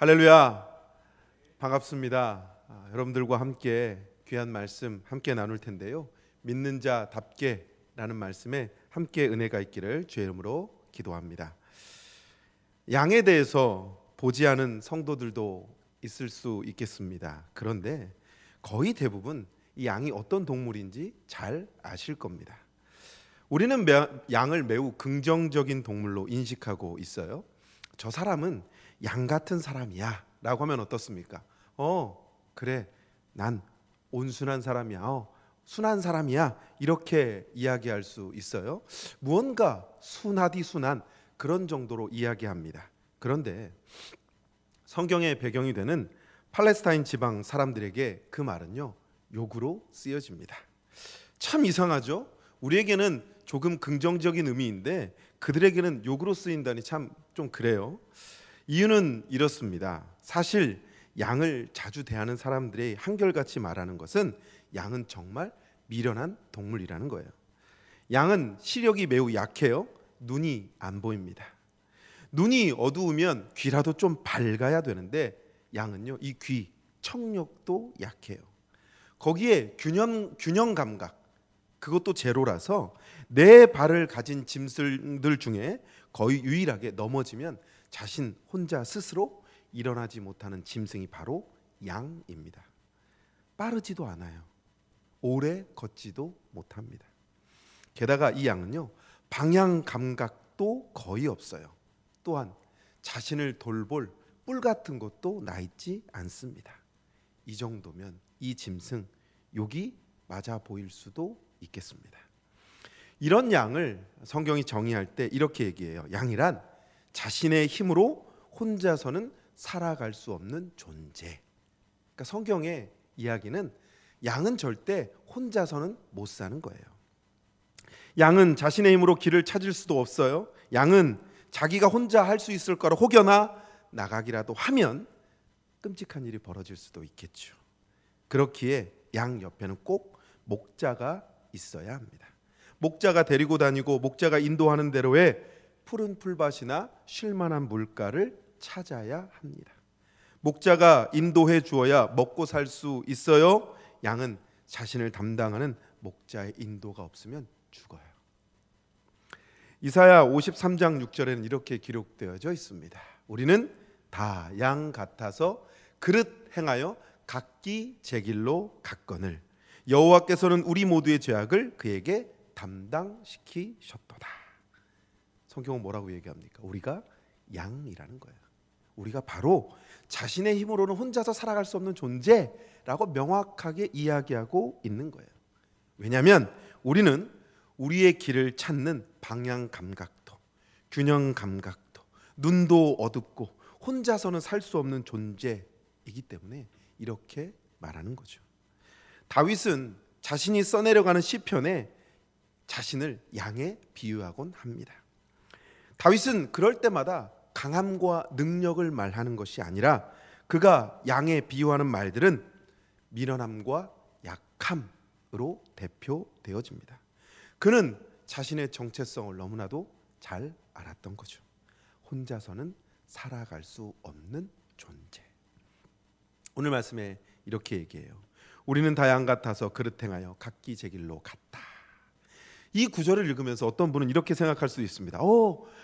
할렐루야, 반갑습니다. 여러분들과 함께 귀한 말씀 함께 나눌 텐데요, 믿는 자답게 라는 말씀에 함께 은혜가 있기를 주의 이름으로 기도합니다. 양에 대해서 보지 않은 성도들도 있을 수 있겠습니다. 그런데 거의 대부분 이 양이 어떤 동물인지 잘 아실 겁니다. 우리는 양을 매우 긍정적인 동물로 인식하고 있어요. 저 사람은 양 같은 사람이야 라고 하면 어떻습니까? 그래, 난 온순한 사람이야, 순한 사람이야, 이렇게 이야기할 수 있어요. 무언가 순하디 순한 그런 정도로 이야기합니다. 그런데 성경의 배경이 되는 팔레스타인 지방 사람들에게 그 말은요, 욕으로 쓰여집니다. 참 이상하죠? 우리에게는 조금 긍정적인 의미인데 그들에게는 욕으로 쓰인다니 참 좀 그래요. 이유는 이렇습니다. 사실 양을 자주 대하는 사람들이 한결같이 말하는 것은 양은 정말 미련한 동물이라는 거예요. 양은 시력이 매우 약해요. 눈이 안 보입니다. 눈이 어두우면 귀라도 좀 밝아야 되는데 양은요, 이 귀, 청력도 약해요. 거기에 균형 감각, 그것도 제로라서 네 발을 가진 짐승들 중에 거의 유일하게 넘어지면 자신 혼자 스스로 일어나지 못하는 짐승이 바로 양입니다. 빠르지도 않아요. 오래 걷지도 못합니다. 게다가 이 양은요, 방향 감각도 거의 없어요. 또한 자신을 돌볼 뿔 같은 것도 나 있지 않습니다. 이 정도면 이 짐승 욕이 맞아 보일 수도 있겠습니다. 이런 양을 성경이 정의할 때 이렇게 얘기해요. 양이란 자신의 힘으로 혼자서는 살아갈 수 없는 존재. 그러니까 성경의 이야기는 양은 절대 혼자서는 못 사는 거예요. 양은 자신의 힘으로 길을 찾을 수도 없어요. 양은 자기가 혼자 할 수 있을 거라 혹여나 나가기라도 하면 끔찍한 일이 벌어질 수도 있겠죠. 그렇기에 양 옆에는 꼭 목자가 있어야 합니다. 목자가 데리고 다니고 목자가 인도하는 대로의 푸른 풀밭이나 쉴만한 물가를 찾아야 합니다. 목자가 인도해 주어야 먹고 살 수 있어요. 양은 자신을 담당하는 목자의 인도가 없으면 죽어요. 이사야 53장 6절에는 이렇게 기록되어져 있습니다. 우리는 다 양 같아서 그릇 행하여 각기 제 길로 갔거늘 여호와께서는 우리 모두의 죄악을 그에게 담당시키셨도다. 성경은 뭐라고 얘기합니까? 우리가 양이라는 거예요. 우리가 바로 자신의 힘으로는 혼자서 살아갈 수 없는 존재라고 명확하게 이야기하고 있는 거예요. 왜냐하면 우리는 우리의 길을 찾는 방향 감각도, 균형 감각도, 눈도 어둡고 혼자서는 살 수 없는 존재이기 때문에 이렇게 말하는 거죠. 다윗은 자신이 써내려가는 시편에 자신을 양에 비유하곤 합니다. 다윗은 그럴 때마다 강함과 능력을 말하는 것이 아니라 그가 양에 비유하는 말들은 미련함과 약함으로 대표되어집니다. 그는 자신의 정체성을 너무나도 잘 알았던 거죠. 혼자서는 살아갈 수 없는 존재. 오늘 말씀에 이렇게 얘기해요. 우리는 다 양 같아서 그릇 행하여 각기 제 길로 갔다. 이 구절을 읽으면서 어떤 분은 이렇게 생각할 수 있습니다.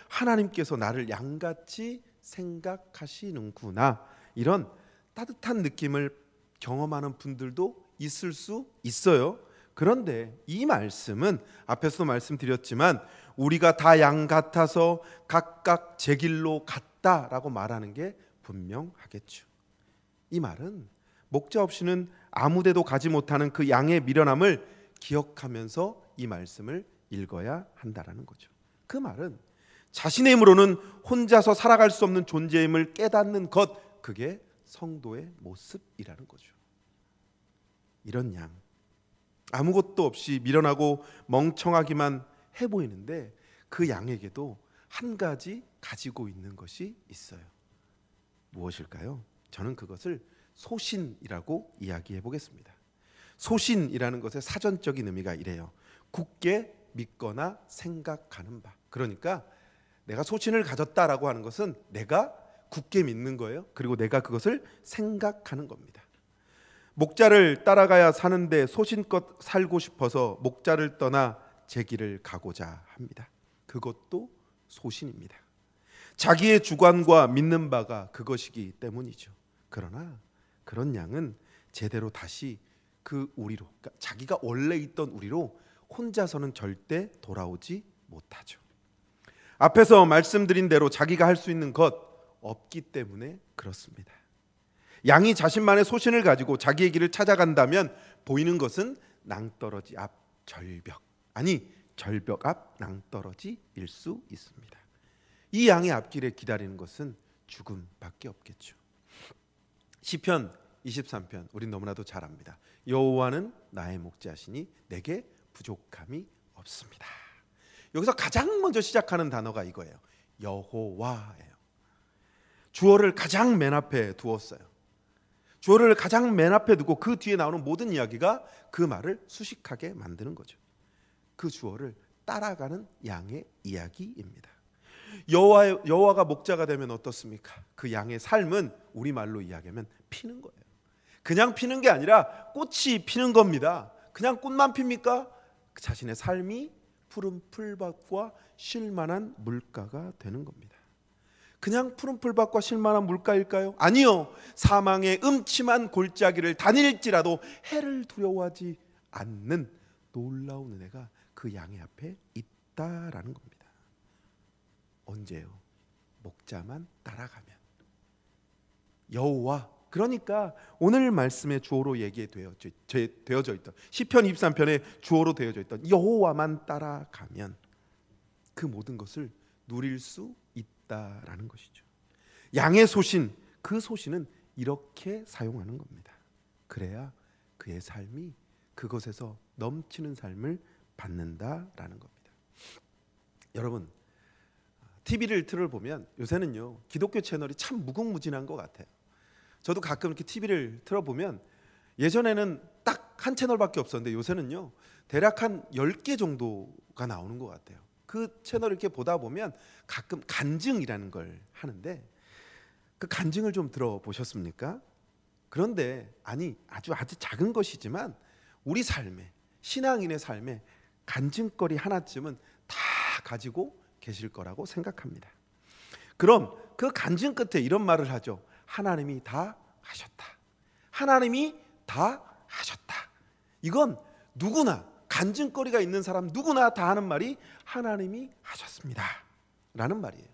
하나님께서 나를 양같이 생각하시는구나. 이런 따뜻한 느낌을 경험하는 분들도 있을 수 있어요. 그런데 이 말씀은 앞에서도 말씀드렸지만 우리가 다 양 같아서 각각 제 길로 갔다라고 말하는 게 분명하겠죠. 이 말은 목자 없이는 아무데도 가지 못하는 그 양의 미련함을 기억하면서 이 말씀을 읽어야 한다라는 거죠. 그 말은 자신의 힘으로는 혼자서 살아갈 수 없는 존재임을 깨닫는 것, 그게 성도의 모습이라는 거죠. 이런 양, 아무것도 없이 미련하고 멍청하기만 해 보이는데 그 양에게도 한 가지 가지고 있는 것이 있어요. 무엇일까요? 저는 그것을 소신이라고 이야기해 보겠습니다. 소신이라는 것의 사전적인 의미가 이래요. 굳게 믿거나 생각하는 바. 그러니까 내가 소신을 가졌다라고 하는 것은 내가 굳게 믿는 거예요. 그리고 내가 그것을 생각하는 겁니다. 목자를 따라가야 사는데 소신껏 살고 싶어서 목자를 떠나 제 길을 가고자 합니다. 그것도 소신입니다. 자기의 주관과 믿는 바가 그것이기 때문이죠. 그러나 그런 양은 제대로 다시 그 우리로, 그러니까 자기가 원래 있던 우리로 혼자서는 절대 돌아오지 못하죠. 앞에서 말씀드린 대로 자기가 할 수 있는 것 없기 때문에 그렇습니다. 양이 자신만의 소신을 가지고 자기의 길을 찾아간다면 보이는 것은 낭떠러지 앞 절벽, 아니 절벽 앞 낭떠러지일 수 있습니다. 이 양의 앞길에 기다리는 것은 죽음밖에 없겠죠. 시편 23편 우린 너무나도 잘 압니다. 여호와는 나의 목자시니 내게 부족함이 없습니다. 여기서 가장 먼저 시작하는 단어가 이거예요. 여호와예요. 주어를 가장 맨 앞에 두었어요. 주어를 가장 맨 앞에 두고 그 뒤에 나오는 모든 이야기가 그 말을 수식하게 만드는 거죠. 그 주어를 따라가는 양의 이야기입니다. 여호와가 목자가 되면 어떻습니까? 그 양의 삶은 우리말로 이야기하면 피는 거예요. 그냥 피는 게 아니라 꽃이 피는 겁니다. 그냥 꽃만 핍니까? 자신의 삶이 푸른 풀밭과 쉴만한 물가가 되는 겁니다. 그냥 푸른 풀밭과 쉴만한 물가일까요? 아니요. 사망의 음침한 골짜기를 다닐지라도 해를 두려워하지 않는 놀라운 은혜가 그 양의 앞에 있다라는 겁니다. 언제요? 목자만 따라가면. 여호와, 그러니까 오늘 말씀의 주어로 되어져 있던 시편 23편의 주어로 되어져 있던 여호와만 따라가면 그 모든 것을 누릴 수 있다라는 것이죠. 양의 소신, 그 소신은 이렇게 사용하는 겁니다. 그래야 그의 삶이 그것에서 넘치는 삶을 받는다라는 겁니다. 여러분, TV를 틀어보면 요새는요 기독교 채널이 참 무궁무진한 것 같아요. 저도 가끔 이렇게 TV를 틀어보면 예전에는 딱 한 채널밖에 없었는데 요새는요 대략 한 10개 정도가 나오는 것 같아요. 그 채널을 이렇게 보다 보면 가끔 간증이라는 걸 하는데 그 간증을 좀 들어보셨습니까? 그런데 아주 작은 것이지만 우리 삶에, 신앙인의 삶에 간증거리 하나쯤은 다 가지고 계실 거라고 생각합니다. 그럼 그 간증 끝에 이런 말을 하죠. 하나님이 다 하셨다. 하나님이 다 하셨다. 이건 누구나, 간증거리가 있는 사람 누구나 다 하는 말이 하나님이 하셨습니다 라는 말이에요.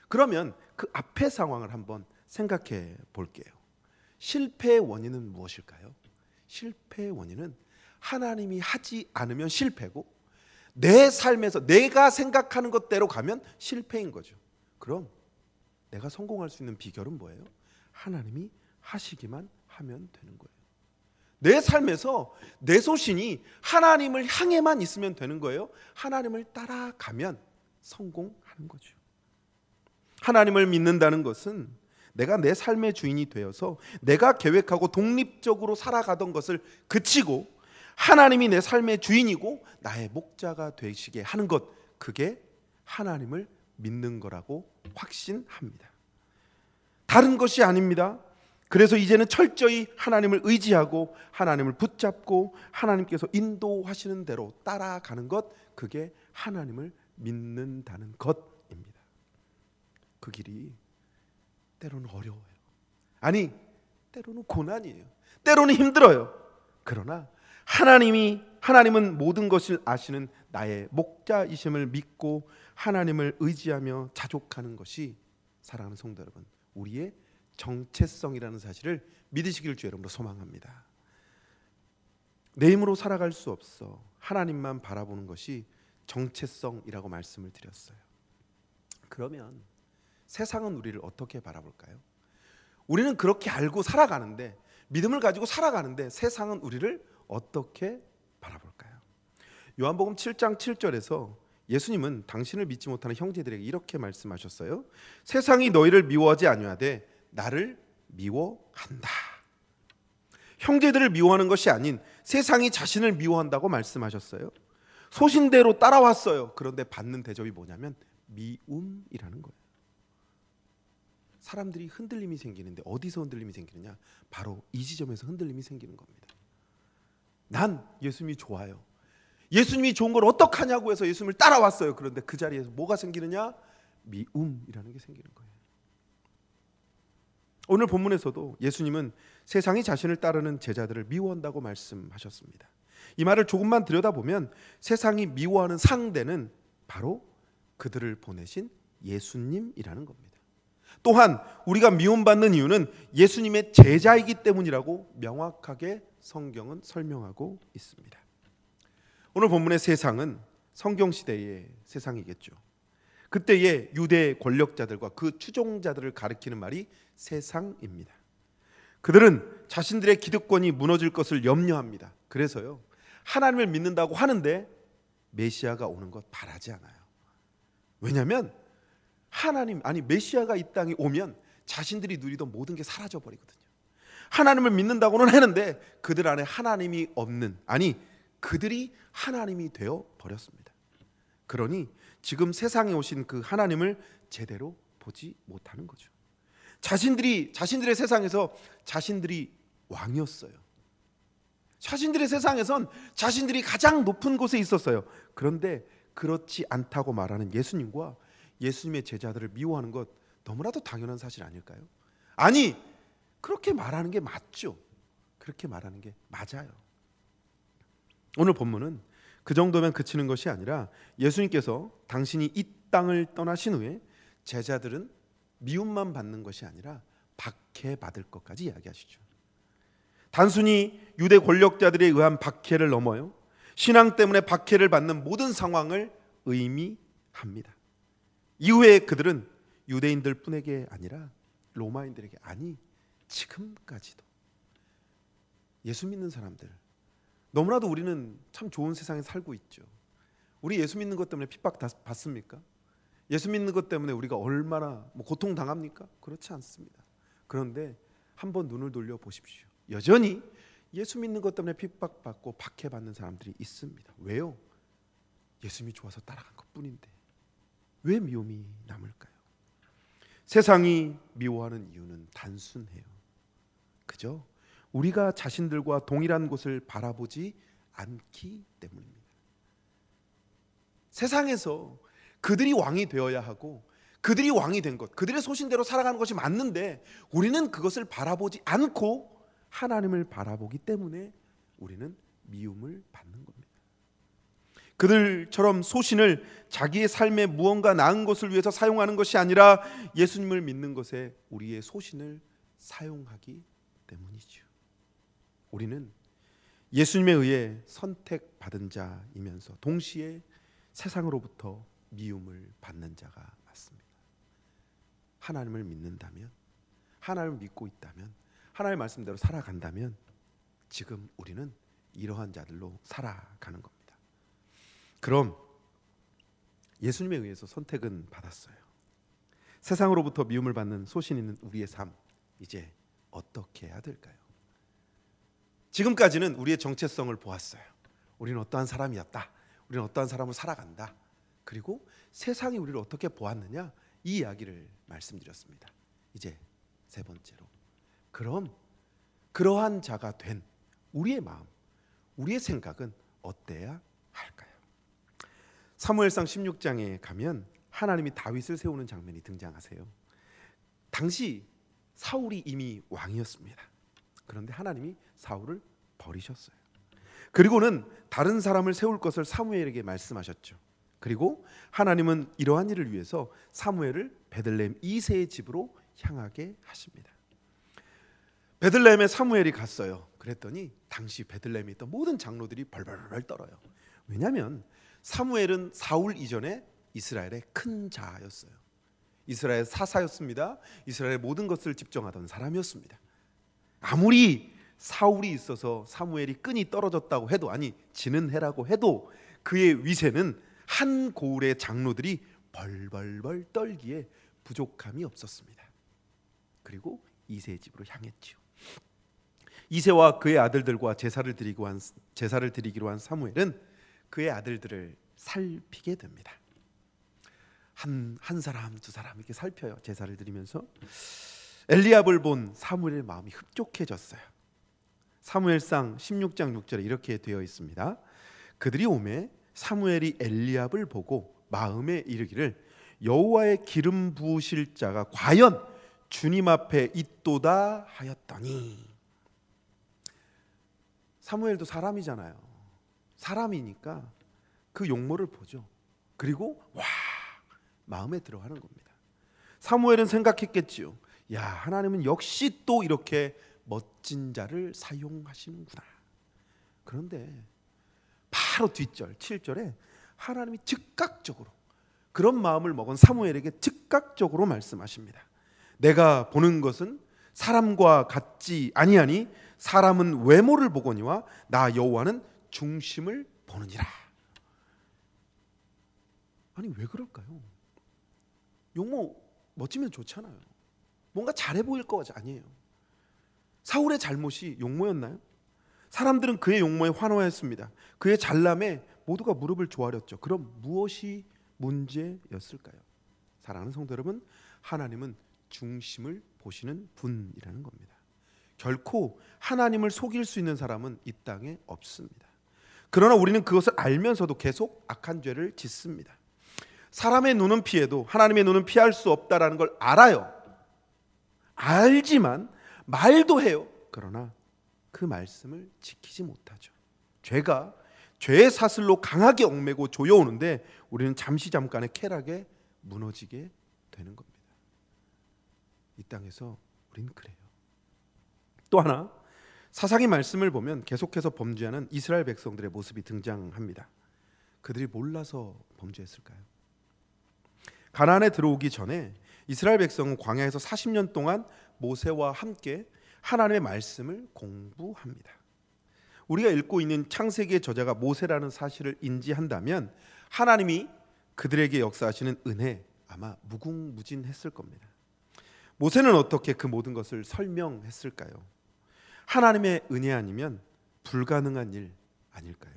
그러면 그 앞의 상황을 한번 생각해 볼게요. 실패의 원인은 무엇일까요? 실패의 원인은 하나님이 하지 않으면 실패고 내 삶에서 내가 생각하는 것대로 가면 실패인 거죠. 그럼 내가 성공할 수 있는 비결은 뭐예요? 하나님이 하시기만 하면 되는 거예요. 내 삶에서 내 소신이 하나님을 향해만 있으면 되는 거예요. 하나님을 따라가면 성공하는 거죠. 하나님을 믿는다는 것은 내가 내 삶의 주인이 되어서 내가 계획하고 독립적으로 살아가던 것을 그치고 하나님이 내 삶의 주인이고 나의 목자가 되시게 하는 것, 그게 하나님을 믿는 거라고 확신합니다. 다른 것이 아닙니다. 그래서 이제는 철저히 하나님을 의지하고 하나님을 붙잡고 하나님께서 인도하시는 대로 따라가는 것, 그게 하나님을 믿는다는 것입니다. 그 길이 때로는 어려워요. 아니, 때로는 고난이에요. 때로는 힘들어요. 그러나 하나님은 모든 것을 아시는 나의 목자이심을 믿고 하나님을 의지하며 자족하는 것이, 사랑하는 성도 여러분, 우리의 정체성이라는 사실을 믿으시길 주 여러분으로 소망합니다. 내 힘으로 살아갈 수 없어. 하나님만 바라보는 것이 정체성이라고 말씀을 드렸어요. 그러면 세상은 우리를 어떻게 바라볼까요? 우리는 그렇게 알고 살아가는데, 믿음을 가지고 살아가는데 세상은 우리를 어떻게 바라볼까요? 요한복음 7장 7절에서 예수님은 당신을 믿지 못하는 형제들에게 이렇게 말씀하셨어요. 세상이 너희를 미워하지 아니하되 나를 미워한다. 형제들을 미워하는 것이 아닌 세상이 자신을 미워한다고 말씀하셨어요. 소신대로 따라왔어요. 그런데 받는 대접이 뭐냐면 미움이라는 거예요. 사람들이 흔들림이 생기는데 어디서 흔들림이 생기느냐? 바로 이 지점에서 흔들림이 생기는 겁니다. 난 예수님이 좋아요. 예수님이 좋은 걸 어떡하냐고 해서 예수님을 따라왔어요. 그런데 그 자리에서 뭐가 생기느냐? 미움이라는 게 생기는 거예요. 오늘 본문에서도 예수님은 세상이 자신을 따르는 제자들을 미워한다고 말씀하셨습니다. 이 말을 조금만 들여다보면 세상이 미워하는 상대는 바로 그들을 보내신 예수님이라는 겁니다. 또한 우리가 미움받는 이유는 예수님의 제자이기 때문이라고 명확하게 성경은 설명하고 있습니다. 오늘 본문의 세상은 성경시대의 세상이겠죠. 그때의 유대 권력자들과 그 추종자들을 가리키는 말이 세상입니다. 그들은 자신들의 기득권이 무너질 것을 염려합니다. 그래서요, 하나님을 믿는다고 하는데 메시아가 오는 것 바라지 않아요. 왜냐하면 메시아가 이 땅에 오면 자신들이 누리던 모든 게 사라져 버리거든요. 하나님을 믿는다고는 하는데 그들 안에 하나님이 없는, 그들이 하나님이 되어 버렸습니다. 그러니 지금 세상에 오신 그 하나님을 제대로 보지 못하는 거죠. 자신들의 세상에서 자신들이 왕이었어요. 자신들의 세상에선 자신들이 가장 높은 곳에 있었어요. 그런데 그렇지 않다고 말하는 예수님과 예수님의 제자들을 미워하는 것 너무나도 당연한 사실 아닐까요? 그렇게 말하는 게 맞죠. 그렇게 말하는 게 맞아요. 오늘 본문은 그 정도면 그치는 것이 아니라 예수님께서 당신이 이 땅을 떠나신 후에 제자들은 미움만 받는 것이 아니라 박해받을 것까지 이야기하시죠. 단순히 유대 권력자들에 의한 박해를 넘어요, 신앙 때문에 박해를 받는 모든 상황을 의미합니다. 이후에 그들은 유대인들 뿐에게 아니라 로마인들에게, 지금까지도 예수 믿는 사람들, 너무나도 우리는 참 좋은 세상에 살고 있죠. 우리 예수 믿는 것 때문에 핍박 받습니까? 예수 믿는 것 때문에 우리가 얼마나 고통당합니까? 그렇지 않습니다. 그런데 한번 눈을 돌려 보십시오. 여전히 예수 믿는 것 때문에 핍박받고 박해받는 사람들이 있습니다. 왜요? 예수님이 좋아서 따라간 것뿐인데 왜 미움이 남을까요? 세상이 미워하는 이유는 단순해요. 그죠? 우리가 자신들과 동일한 곳을 바라보지 않기 때문입니다. 세상에서 그들이 왕이 되어야 하고 그들이 왕이 된 것, 그들의 소신대로 살아가는 것이 맞는데 우리는 그것을 바라보지 않고 하나님을 바라보기 때문에 우리는 미움을 받는 겁니다. 그들처럼 소신을 자기의 삶에 무언가 나은 것을 위해서 사용하는 것이 아니라 예수님을 믿는 것에 우리의 소신을 사용하기 때문이죠. 우리는 예수님에 의해 선택받은 자이면서 동시에 세상으로부터 미움을 받는 자가 맞습니다. 하나님을 믿는다면, 하나님을 믿고 있다면, 하나님의 말씀대로 살아간다면 지금 우리는 이러한 자들로 살아가는 겁니다. 그럼 예수님에 의해서 선택은 받았어요. 세상으로부터 미움을 받는 소신 있는 우리의 삶, 이제 어떻게 해야 될까요? 지금까지는 우리의 정체성을 보았어요. 우리는 어떠한 사람이었다. 우리는 어떠한 사람을 살아간다. 그리고 세상이 우리를 어떻게 보았느냐, 이 이야기를 말씀드렸습니다. 이제 세 번째로, 그럼 그러한 자가 된 우리의 마음, 우리의 생각은 어때야 할까요? 사무엘상 16장에 가면 하나님이 다윗을 세우는 장면이 등장하세요. 당시 사울이 이미 왕이었습니다. 그런데 하나님이 사울을 버리셨어요. 그리고는 다른 사람을 세울 것을 사무엘에게 말씀하셨죠. 그리고 하나님은 이러한 일을 위해서 사무엘을 베들레헴 이새의 집으로 향하게 하십니다. 베들레헴에 사무엘이 갔어요. 그랬더니 당시 베들레헴에 있던 모든 장로들이 벌벌 떨어요. 왜냐하면 사무엘은 사울 이전에 이스라엘의 큰 자였어요. 이스라엘 사사였습니다. 이스라엘의 모든 것을 집정하던 사람이었습니다. 아무리 사울이 있어서 사무엘이 끈이 떨어졌다고 해도, 지는 해라고 해도 그의 위세는 한 고을의 장로들이 벌벌벌 떨기에 부족함이 없었습니다. 그리고 이새의 집으로 향했지요. 이새와 그의 아들들과 제사를 드리기로 한 사무엘은 그의 아들들을 살피게 됩니다. 한 사람 두 사람 이렇게 살펴요. 제사를 드리면서 엘리압을 본 사무엘의 마음이 흡족해졌어요. 사무엘상 16장 6절에 이렇게 되어 있습니다. 그들이 오매 사무엘이 엘리압을 보고 마음에 이르기를 여호와의 기름 부으실 자가 과연 주님 앞에 있도다 하였더니. 사무엘도 사람이잖아요. 사람이니까 그 용모를 보죠. 그리고 와, 마음에 들어하는 겁니다. 사무엘은 생각했겠지요. 야, 하나님은 역시 또 이렇게 멋진 자를 사용하시는구나. 그런데 바로 뒷절 7절에 하나님이 즉각적으로 그런 마음을 먹은 사무엘에게 즉각적으로 말씀하십니다. 내가 보는 것은 사람과 같지 아니하니 사람은 외모를 보거니와 나 여호와는 중심을 보느니라. 아니 왜 그럴까요? 용모 멋지면 좋잖아요. 뭔가 잘해 보일 거 아니에요. 사울의 잘못이 용모였나요? 사람들은 그의 용모에 환호했습니다. 그의 잘남에 모두가 무릎을 조아렸죠. 그럼 무엇이 문제였을까요? 사랑하는 성도 여러분, 하나님은 중심을 보시는 분이라는 겁니다. 결코 하나님을 속일 수 있는 사람은 이 땅에 없습니다. 그러나 우리는 그것을 알면서도 계속 악한 죄를 짓습니다. 사람의 눈은 피해도 하나님의 눈은 피할 수 없다라는 걸 알아요. 알지만 말도 해요. 그러나 그 말씀을 지키지 못하죠. 죄가 죄의 사슬로 강하게 얽매고 조여오는데 우리는 잠깐의 쾌락에 무너지게 되는 겁니다. 이 땅에서 우리는 그래요. 또 하나, 사사기 말씀을 보면 계속해서 범죄하는 이스라엘 백성들의 모습이 등장합니다. 그들이 몰라서 범죄했을까요? 가나안에 들어오기 전에 이스라엘 백성은 광야에서 40년 동안 모세와 함께 하나님의 말씀을 공부합니다. 우리가 읽고 있는 창세기의 저자가 모세라는 사실을 인지한다면 하나님이 그들에게 역사하시는 은혜 아마 무궁무진했을 겁니다. 모세는 어떻게 그 모든 것을 설명했을까요? 하나님의 은혜 아니면 불가능한 일 아닐까요?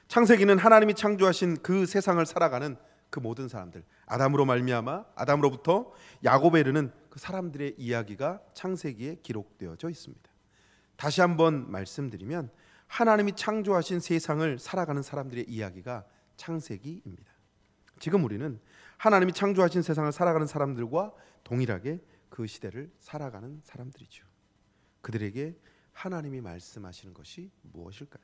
창세기는 하나님이 창조하신 그 세상을 살아가는 그 모든 사람들, 아담으로 말미암아 아담으로부터 야곱에 이르는 그 사람들의 이야기가 창세기에 기록되어져 있습니다. 다시 한번 말씀드리면 하나님이 창조하신 세상을 살아가는 사람들의 이야기가 창세기입니다. 지금 우리는 하나님이 창조하신 세상을 살아가는 사람들과 동일하게 그 시대를 살아가는 사람들이죠. 그들에게 하나님이 말씀하시는 것이 무엇일까요?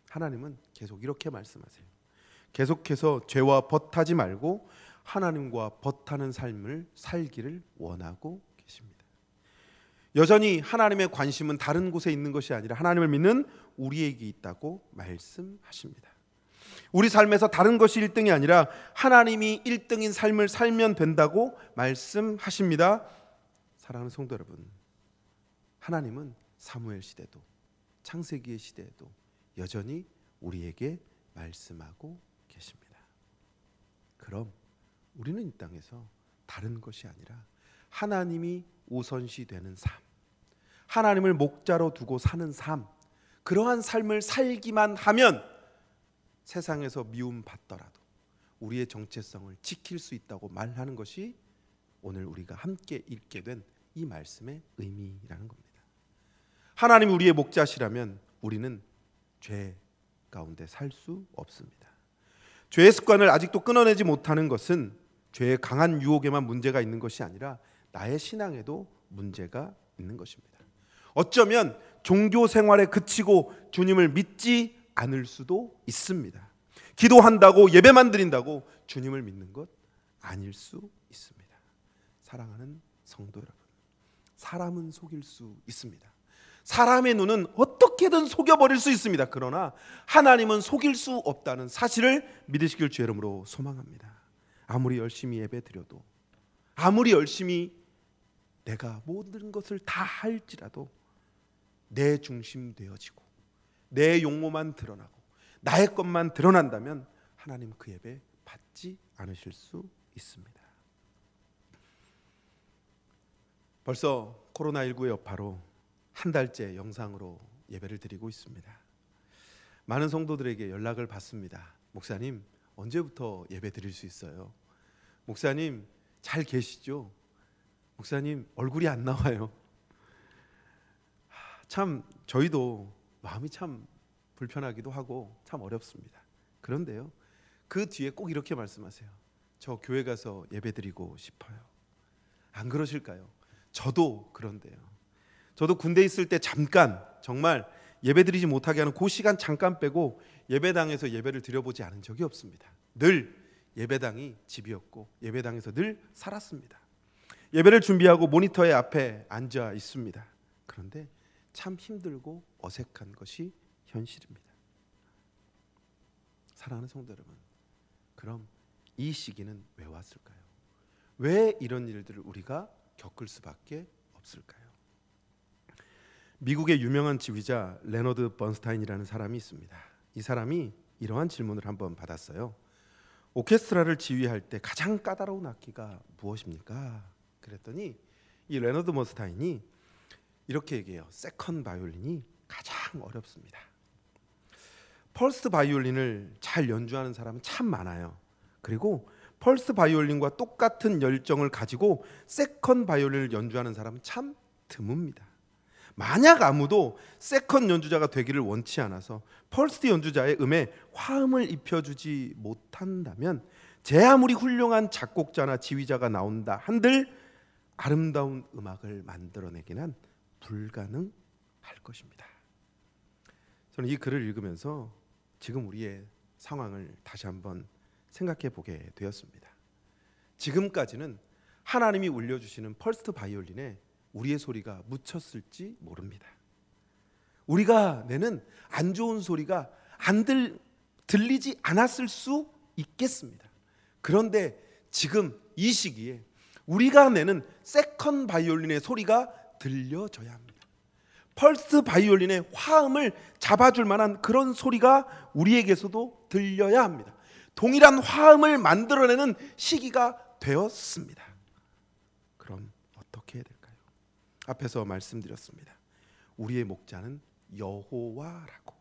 하나님은 계속 이렇게 말씀하세요. 계속해서 죄와 벗하지 말고 하나님과 벗하는 삶을 살기를 원하고 계십니다. 여전히 하나님의 관심은 다른 곳에 있는 것이 아니라 하나님을 믿는 우리에게 있다고 말씀하십니다. 우리 삶에서 다른 것이 1등이 아니라 하나님이 1등인 삶을 살면 된다고 말씀하십니다. 사랑하는 성도 여러분, 하나님은 사무엘 시대도 창세기의 시대에도 여전히 우리에게 말씀하고 계십니다. 그럼 우리는 이 땅에서 다른 것이 아니라 하나님이 우선시 되는 삶, 하나님을 목자로 두고 사는 삶, 그러한 삶을 살기만 하면 세상에서 미움받더라도 우리의 정체성을 지킬 수 있다고 말하는 것이 오늘 우리가 함께 읽게 된 이 말씀의 의미라는 겁니다. 하나님이 우리의 목자시라면 우리는 죄 가운데 살 수 없습니다. 죄의 습관을 아직도 끊어내지 못하는 것은 죄의 강한 유혹에만 문제가 있는 것이 아니라 나의 신앙에도 문제가 있는 것입니다. 어쩌면 종교 생활에 그치고 주님을 믿지 않을 수도 있습니다. 기도한다고 예배만 드린다고 주님을 믿는 것 아닐 수 있습니다. 사랑하는 성도 여러분, 사람은 속일 수 있습니다. 사람의 눈은 어떻게든 속여버릴 수 있습니다. 그러나 하나님은 속일 수 없다는 사실을 믿으시길 주의 이름으로 소망합니다. 아무리 열심히 예배 드려도, 아무리 열심히 내가 모든 것을 다 할지라도 내 중심 되어지고 내 용모만 드러나고 나의 것만 드러난다면 하나님 그 예배 받지 않으실 수 있습니다. 벌써 코로나19의 여파로 한 달째 영상으로 예배를 드리고 있습니다. 많은 성도들에게 연락을 받습니다. 목사님, 언제부터 예배 드릴 수 있어요? 목사님 잘 계시죠? 목사님 얼굴이 안 나와요. 참 저희도 마음이 참 불편하기도 하고 참 어렵습니다. 그런데요, 그 뒤에 꼭 이렇게 말씀하세요. 저 교회 가서 예배드리고 싶어요. 안 그러실까요? 저도 그런데요. 저도 군대 있을 때 잠깐 정말 예배드리지 못하게 하는 그 시간 잠깐 빼고 예배당에서 예배를 드려보지 않은 적이 없습니다. 늘 예배당이 집이었고 예배당에서 늘 살았습니다. 예배를 준비하고 모니터의 앞에 앉아 있습니다. 그런데 참 힘들고 어색한 것이 현실입니다. 사랑하는 성도 여러분, 그럼 이 시기는 왜 왔을까요? 왜 이런 일들을 우리가 겪을 수밖에 없을까요? 미국의 유명한 지휘자 레너드 번스타인이라는 사람이 있습니다. 이 사람이 이러한 질문을 한번 받았어요. 오케스트라를 지휘할 때 가장 까다로운 악기가 무엇입니까? 그랬더니 이 레너드 번스타인이 이렇게 얘기해요. 세컨드 바이올린이 가장 어렵습니다. 퍼스트 바이올린을 잘 연주하는 사람은 참 많아요. 그리고 퍼스트 바이올린과 똑같은 열정을 가지고 세컨드 바이올린을 연주하는 사람은 참 드뭅니다. 만약 아무도 세컨드 연주자가 되기를 원치 않아서 퍼스트 연주자의 음에 화음을 입혀주지 못한다면 제 아무리 훌륭한 작곡자나 지휘자가 나온다 한들 아름다운 음악을 만들어내기는 불가능할 것입니다. 저는 이 글을 읽으면서 지금 우리의 상황을 다시 한번 생각해 보게 되었습니다. 지금까지는 하나님이 울려주시는 퍼스트 바이올린에 우리의 소리가 묻혔을지 모릅니다. 우리가 내는 안 좋은 소리가 들리지 않았을 수 있겠습니다. 그런데 지금 이 시기에 우리가 내는 세컨드 바이올린의 소리가 들려져야 합니다. 퍼스트 바이올린의 화음을 잡아줄 만한 그런 소리가 우리에게서도 들려야 합니다. 동일한 화음을 만들어내는 시기가 되었습니다. 그럼 어떻게 해야 될까요? 앞에서 말씀드렸습니다. 우리의 목자는 여호와라고,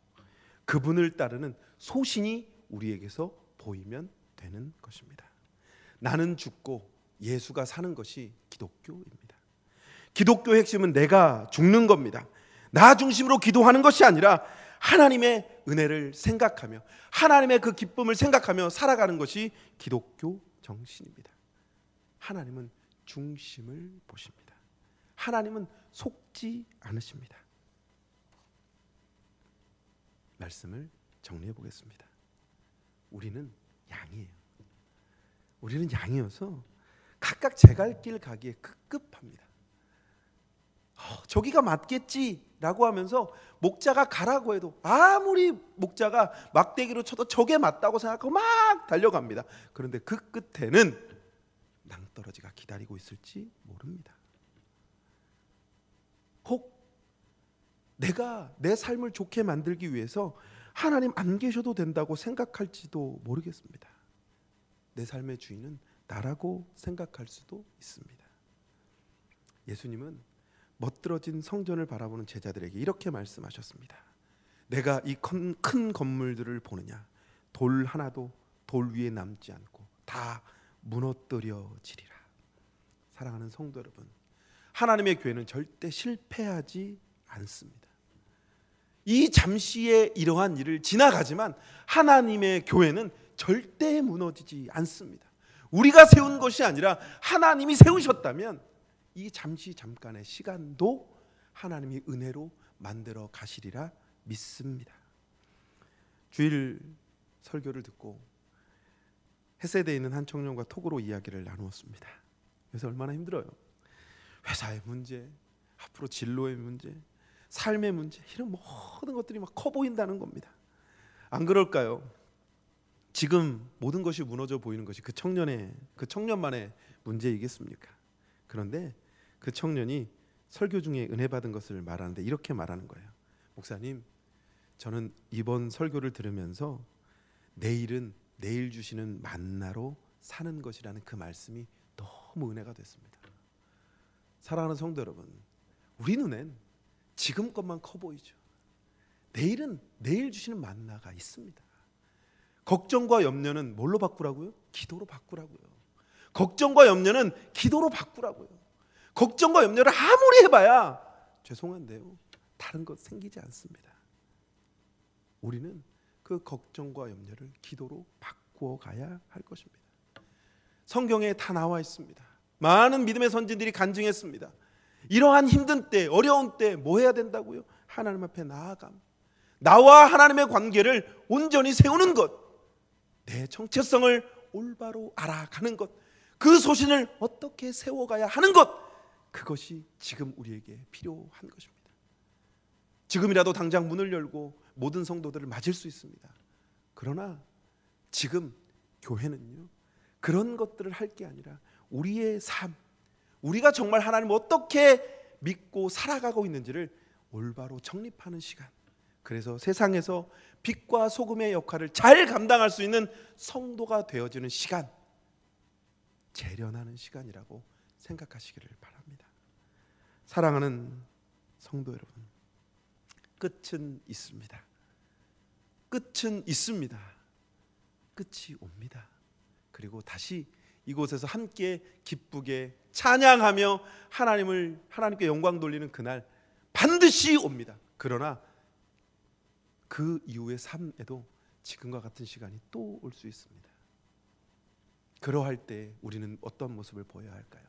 그분을 따르는 소신이 우리에게서 보이면 되는 것입니다. 나는 죽고 예수가 사는 것이 기독교입니다. 기독교의 핵심은 내가 죽는 겁니다. 나 중심으로 기도하는 것이 아니라 하나님의 은혜를 생각하며 하나님의 그 기쁨을 생각하며 살아가는 것이 기독교 정신입니다. 하나님은 중심을 보십니다. 하나님은 속지 않으십니다. 말씀을 정리해 보겠습니다. 우리는 양이에요. 우리는 양이어서 각각 제 갈 길 가기에 급급합니다. 저기가 맞겠지라고 하면서 목자가 가라고 해도 아무리 목자가 막대기로 쳐도 저게 맞다고 생각하고 막 달려갑니다. 그런데 그 끝에는 낭떠러지가 기다리고 있을지 모릅니다. 혹 내가 내 삶을 좋게 만들기 위해서 하나님 안 계셔도 된다고 생각할지도 모르겠습니다. 내 삶의 주인은 나라고 생각할 수도 있습니다. 예수님은 멋들어진 성전을 바라보는 제자들에게 이렇게 말씀하셨습니다. 내가 이 큰 건물들을 보느냐? 돌 하나도 돌 위에 남지 않고 다 무너뜨려지리라. 사랑하는 성도 여러분, 하나님의 교회는 절대 실패하지 않습니다. 이 잠시의 이러한 일을 지나가지만 하나님의 교회는 절대 무너지지 않습니다. 우리가 세운 것이 아니라 하나님이 세우셨다면 이 잠깐의 시간도 하나님이 은혜로 만들어 가시리라 믿습니다. 주일 설교를 듣고 헤세드에 있는 한 청년과 톡으로 이야기를 나누었습니다. 그래서 얼마나 힘들어요. 회사의 문제, 앞으로 진로의 문제, 삶의 문제, 이런 모든 것들이 막 커 보인다는 겁니다. 안 그럴까요? 지금 모든 것이 무너져 보이는 것이 그 청년만의 문제이겠습니까? 그런데 그 청년이 설교 중에 은혜 받은 것을 말하는데 이렇게 말하는 거예요. 목사님, 저는 이번 설교를 들으면서 내일은 내일 주시는 만나로 사는 것이라는 그 말씀이 너무 은혜가 됐습니다. 사랑하는 성도 여러분, 우리 눈엔 지금 것만 커 보이죠. 내일은 내일 주시는 만나가 있습니다. 걱정과 염려는 뭘로 바꾸라고요? 기도로 바꾸라고요. 걱정과 염려는 기도로 바꾸라고요. 걱정과 염려를 아무리 해봐야 죄송한데요, 다른 것 생기지 않습니다. 우리는 그 걱정과 염려를 기도로 바꾸어 가야 할 것입니다. 성경에 다 나와 있습니다. 많은 믿음의 선진들이 간증했습니다. 이러한 힘든 때, 어려운 때 뭐 해야 된다고요? 하나님 앞에 나아감, 나와 하나님의 관계를 온전히 세우는 것, 내 정체성을 올바로 알아가는 것, 그 소신을 어떻게 세워가야 하는 것, 그것이 지금 우리에게 필요한 것입니다. 지금이라도 당장 문을 열고 모든 성도들을 맞을 수 있습니다. 그러나 지금 교회는요, 그런 것들을 할 게 아니라 우리의 삶, 우리가 정말 하나님을 어떻게 믿고 살아가고 있는지를 올바로 정립하는 시간, 그래서 세상에서 빛과 소금의 역할을 잘 감당할 수 있는 성도가 되어지는 시간, 재련하는 시간이라고 생각하시기를 바랍니다. 사랑하는 성도 여러분, 끝은 있습니다. 끝은 있습니다. 끝이 옵니다. 그리고 다시 이곳에서 함께 기쁘게 찬양하며 하나님께 영광 돌리는 그날 반드시 옵니다. 그러나 그 이후의 삶에도 지금과 같은 시간이 또 올 수 있습니다. 그러할 때 우리는 어떤 모습을 보여야 할까요?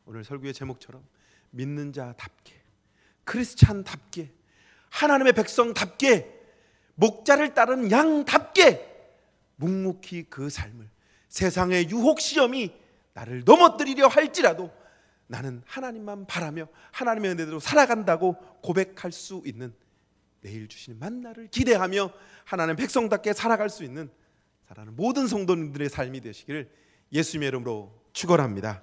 오늘 설교의 제목처럼 믿는 자답게, 크리스찬답게, 하나님의 백성답게, 목자를 따르는 양답게 묵묵히 그 삶을, 세상의 유혹 시험이 나를 넘어뜨리려 할지라도 나는 하나님만 바라며 하나님의 은혜대로 살아간다고 고백할 수 있는, 내일 주시는 만나를 기대하며 하나님 백성답게 살아갈 수 있는 사랑하는 모든 성도님들의 삶이 되시기를 예수님의 이름으로 축원합니다.